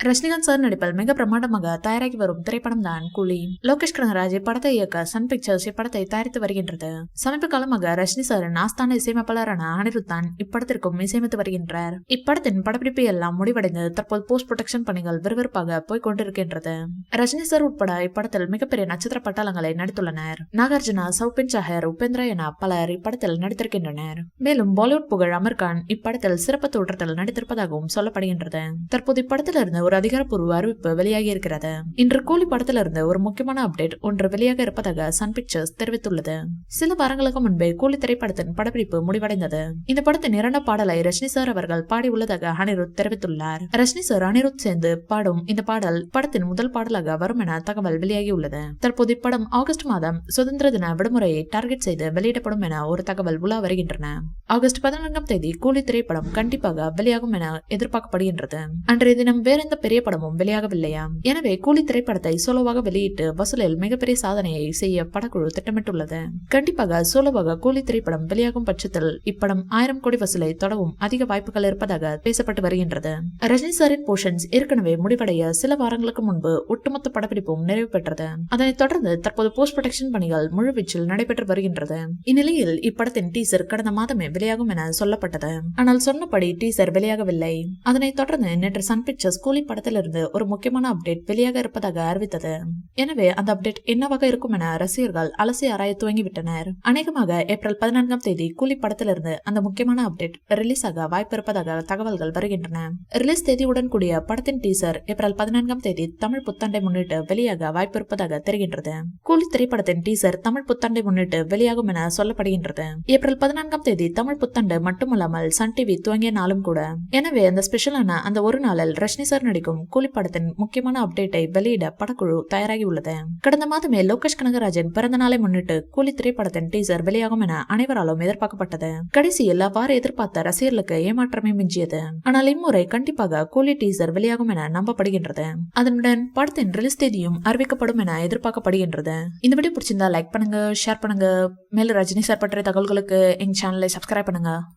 Rajinikanth sir நடிப்பில் மிக பிரமாண்டமாக தயாராகி வரும் திரைப்படம் தான் கூலி. லோகேஷ் கனகராஜ் இப்படத்தை இயக்க சன் பிக்சர்ஸ் இப்படத்தை தயாரித்து வருகின்றது. சமீப காலமாக ரஜினி சாரின் ஆஸ்தான இசையமைப்பாளரான அனிருத் தான் இப்படத்திற்கும் இசையமைத்து வருகின்றார். இப்படத்தின் படப்பிடிப்பு எல்லாம் முடிவடைந்து தற்போது போஸ்ட் ப்ரொடக்ஷன் பணிகள் விறுவிறுப்பாக போய் கொண்டிருக்கின்றது. ரஜினி சார் உட்பட இப்படத்தில் மிகப்பெரிய நட்சத்திர பட்டாளங்களை நடித்துள்ளனர். நாகார்ஜுனா, சௌபின் ஷாஹர், உபேந்திரா என பலர் இப்படத்தில் நடித்திருக்கின்றனர். மேலும் பாலிவுட் புகழ் அமீர் கான் இப்படத்தில் சிறப்பு தோற்றத்தில் நடித்திருப்பதாகவும் சொல்லப்படுகின்றது. தற்போது இப்படத்திலிருந்து ஒரு அதிகாரப்பூர்வ அறிவிப்பு வெளியாகி இருக்கிறது. இன்று கூலி படத்திலிருந்து ஒரு முக்கியமான அப்டேட் ஒன்று வெளியாக இருப்பதாக சன் பிக்சர்ஸ் தெரிவித்துள்ளது. சில வாரங்களுக்கு முன்பே கூலி திரைப்படத்தின் படப்பிடிப்பு முடிவடைந்தது. இந்த படத்தின் இரண்டாம் பாடலை ரஜினி சார் அவர்கள் பாடி உள்ளதாக அனிருத் தெரிவித்துள்ளார். ரஜினி சார் அனிருத் சேர்ந்து பாடும் இந்த பாடல் படத்தின் முதல் பாடலாக வரும் என தகவல் வெளியாகியுள்ளது. தற்போது இப்படம் ஆகஸ்ட் மாதம் சுதந்திர தின விடுமுறையை டார்கெட் செய்து வெளியிடப்படும் என ஒரு தகவல் உலா வருகின்றன. ஆகஸ்ட் 14ஆம் தேதி கூலி திரைப்படம் கண்டிப்பாக வெளியாகும் என எதிர்பார்க்கப்படுகின்றது. அன்றைய தினம் வேற எந்த பெரிய படமும் வெளியாகவில்லையா? எனவே கூலி திரைப்படத்தை சோலோவாக வெளியிட்டு வசூலில் மிகப்பெரிய சாதனையை செய்ய படக்குழு திட்டமிட்டுள்ளது. கண்டிப்பாக சோலோவாக கூலி திரைப்படம் வெளியாகும் பட்சத்தில் இப்படம் 1000 கோடி வசூலை தொடவும் அதிக வாய்ப்புகள் இருப்பதாக பேசப்பட்டு வருகின்றது. ரஜினி சாரின் போர்ஷன்ஸ் ஏற்கனவே முடிவடைய சில வாரங்களுக்கு முன்பு ஒட்டுமொத்த படப்பிடிப்பும் நிறைவு பெற்றது. அதனைத் தொடர்ந்து தற்போது போஸ்ட் ப்ரொடக்ஷன் பணிகள் முழுவீச்சில் நடைபெற்று வருகின்றது. இந்நிலையில் இப்படத்தின் டீசர் கடந்த மாதமே வெளியாகும் என சொல்லப்பட்டது. ஆனால் சொன்னபடி டீசர் வெளியாகவில்லை. அதனைத் தொடர்ந்து நேற்று சன் பிக்சர்ஸ் கூலி படத்திலிருந்து ஒரு முக்கியமான அப்டேட் வெளியாக இருப்பதாக அறிவித்தது. எனவே அந்த அப்டேட் என்னவாக இருக்கும் என ரசிகர்கள் அலசி ஆராய துவங்கிவிட்டனர். அநேகமாக ஏப்ரல் 14ஆம் தேதி கூலி படத்திலிருந்து அந்த முக்கியமான அப்டேட் ரிலீஸ் ஆக வாய்ப்பு இருப்பதாக தகவல்கள் வருகின்றன. ரிலீஸ் தேதியுடன் கூடிய படத்தின் டீசர் ஏப்ரல் 14ஆம் தேதி தமிழ் புத்தாண்டை முன்னிட்டு வெளியாக வாய்ப்பு இருப்பதாக தெரிகின்றது. கூலி திரைப்படத்தின் டீசர் தமிழ் புத்தாண்டை முன்னிட்டு வெளியாகும் என சொல்லப்படுகின்றது. ஏப்ரல் 14ஆம் தேதி தமிழ் புத்தாண்டு மட்டுமல்லாமல் சன் டிவி துவங்கிய நாளும் கூட. எனவே அந்த ஸ்பெஷலான அந்த ஒரு நாளில் ரஜினி சார் நடிக்கும் கூலி படத்தின் முக்கியமான அப்டேட்டை வெளியிட படக்குழு தயாராகி உள்ளது. கடந்த மாதமே லோகேஷ் கனகராஜின் பிறந்த நாளை முன்னிட்டு கூலி திரைப்படத்தின் டீசர் வெளியாகும் என அனைவராலும் எதிர்பார்க்கப்பட்டது. கடைசியில் அவ்வாறு எதிர்பார்த்த ரசிகர்களுக்கு ஏமாற்றமே மிஞ்சியது. ஆனால் இம்முறை கண்டிப்பாக கூலி டீசர் வெளியாகும் என நம்பப்படுகின்றது. அதனுடன் படத்தின் ரிலீஸ் தேதியும் அறிவிக்கப்படும் என எதிர்பார்க்கப்படுகின்றது. இந்த வீடியோ பிடிச்சிருந்தா லைக் பண்ணுங்க, ஷேர் பண்ணுங்க. மேலும் ரஜினி சார் பற்றிய தகவல்களுக்கு எங்க சேனலை சப்ஸ்கிரைப் பண்ணுங்க.